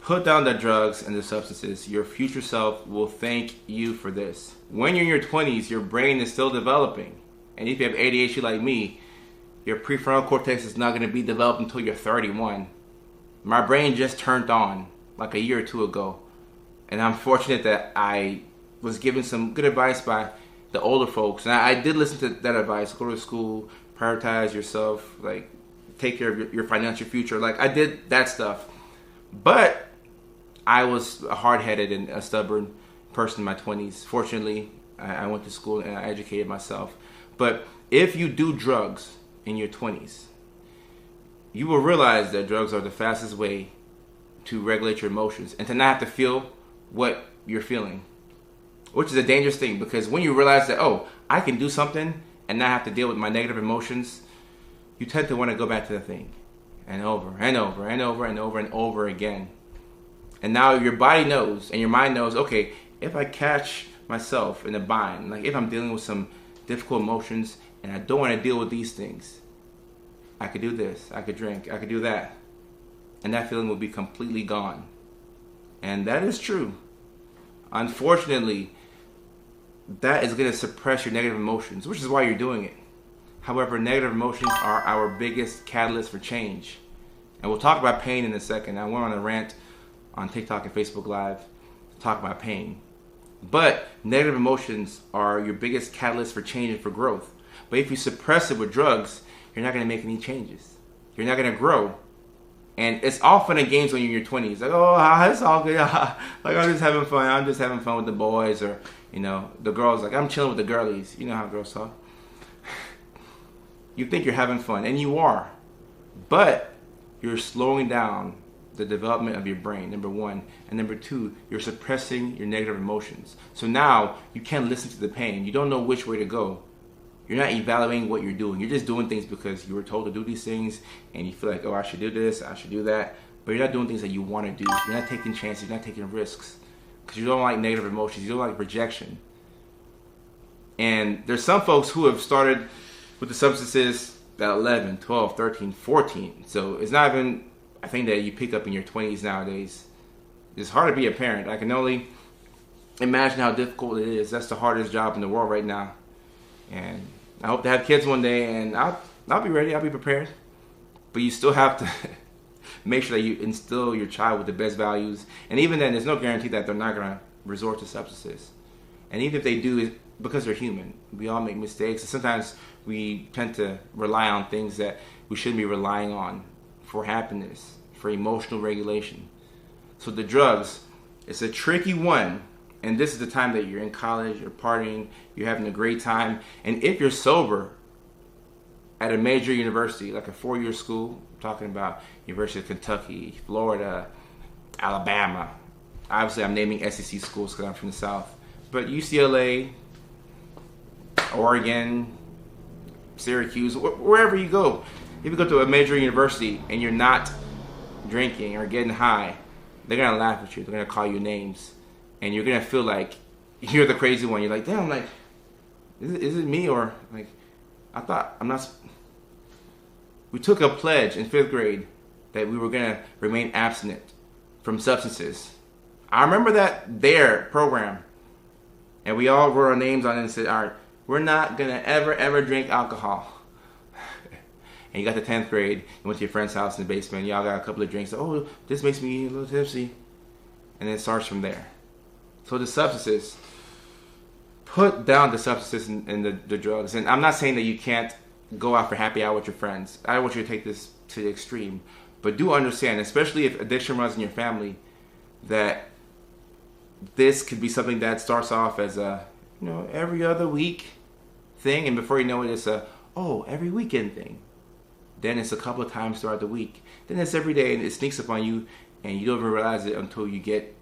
Put down the drugs and the substances. Your future self will thank you for this. When you're in your 20s, your brain is still developing. And if you have ADHD like me, your prefrontal cortex is not going to be developed until you're 31. My brain just turned on like a year or two ago. And I'm fortunate that I was given some good advice by the older folks. And I did listen to that advice. Go to school, prioritize yourself, like take care of your financial future. Like I did that stuff. But I was a hard-headed and a stubborn person in my 20s. Fortunately, I went to school and I educated myself. But if you do drugs in your 20s, you will realize that drugs are the fastest way to regulate your emotions and to not have to feel what you're feeling, which is a dangerous thing, because when you realize that, oh, I can do something and not have to deal with my negative emotions, you tend to want to go back to the thing and over and over and over and over and over again. And now your body knows and your mind knows, okay, if I catch myself in a bind, like if I'm dealing with some difficult emotions and I don't want to deal with these things, I could do this, I could drink, I could do that. And that feeling will be completely gone. And that is true. Unfortunately, that is going to suppress your negative emotions, which is why you're doing it. However, negative emotions are our biggest catalyst for change. And we'll talk about pain in a second. I went on a rant on TikTok and Facebook Live to talk about pain. But negative emotions are your biggest catalyst for change and for growth. But if you suppress it with drugs, you're not going to make any changes. You're not going to grow. And it's all fun and games when you're in your 20s. Like, oh, it's all good. Like, I'm just having fun. I'm just having fun with the boys. Or, you know, the girls, like, I'm chilling with the girlies. You know how girls talk. You think you're having fun, and you are. But you're slowing down the development of your brain, number one. And number two, you're suppressing your negative emotions. So now you can't listen to the pain. You don't know which way to go. You're not evaluating what you're doing. You're just doing things because you were told to do these things and you feel like, oh, I should do this, I should do that. But you're not doing things that you want to do. You're not taking chances. You're not taking risks because you don't like negative emotions. You don't like rejection. And there's some folks who have started with the substances at 11, 12, 13, 14. So it's not even a thing that you pick up in your 20s nowadays. It's hard to be a parent. I can only imagine how difficult it is. That's the hardest job in the world right now. And I hope to have kids one day, and I'll be ready. I'll be prepared. But you still have to make sure that you instill your child with the best values. And even then, there's no guarantee that they're not going to resort to substances. And even if they do, it's because they're human. We all make mistakes. And sometimes we tend to rely on things that we shouldn't be relying on for happiness, for emotional regulation. So the drugs, it's a tricky one. And this is the time that you're in college, you're partying, you're having a great time. And if you're sober at a major university, like a 4-year school, I'm talking about University of Kentucky, Florida, Alabama. Obviously, I'm naming SEC schools because I'm from the South. But UCLA, Oregon, Syracuse, wherever you go. If you go to a major university and you're not drinking or getting high, they're going to laugh at you. They're going to call you names. And you're going to feel like you're the crazy one. You're like, damn, like, is it me? Or, like, I thought I'm not. We took a pledge in 5th grade that we were going to remain abstinent from substances. I remember their program. And we all wrote our names on it and said, all right, we're not going to ever drink alcohol. And you got to 10th grade, you went to your friend's house in the basement, y'all got a couple of drinks. Oh, this makes me a little tipsy. And it starts from there. So the substances, put down the substances and the drugs. And I'm not saying that you can't go out for happy hour with your friends. I don't want you to take this to the extreme. But do understand, especially if addiction runs in your family, that this could be something that starts off as a, every other week thing. And before you know it, it's every weekend thing. Then it's a couple of times throughout the week. Then it's every day and it sneaks up on you and you don't even realize it until you get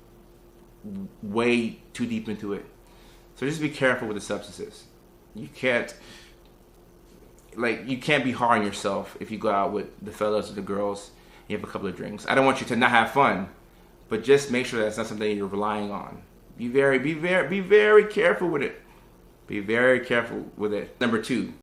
way too deep into it. So just be careful with the substances. You can't be hard on yourself if you go out with the fellas or the girls and you have a couple of drinks. I don't want you to not have fun, but just make sure that's not something you're relying on. Be very careful with it. Be very careful with it. Number 2,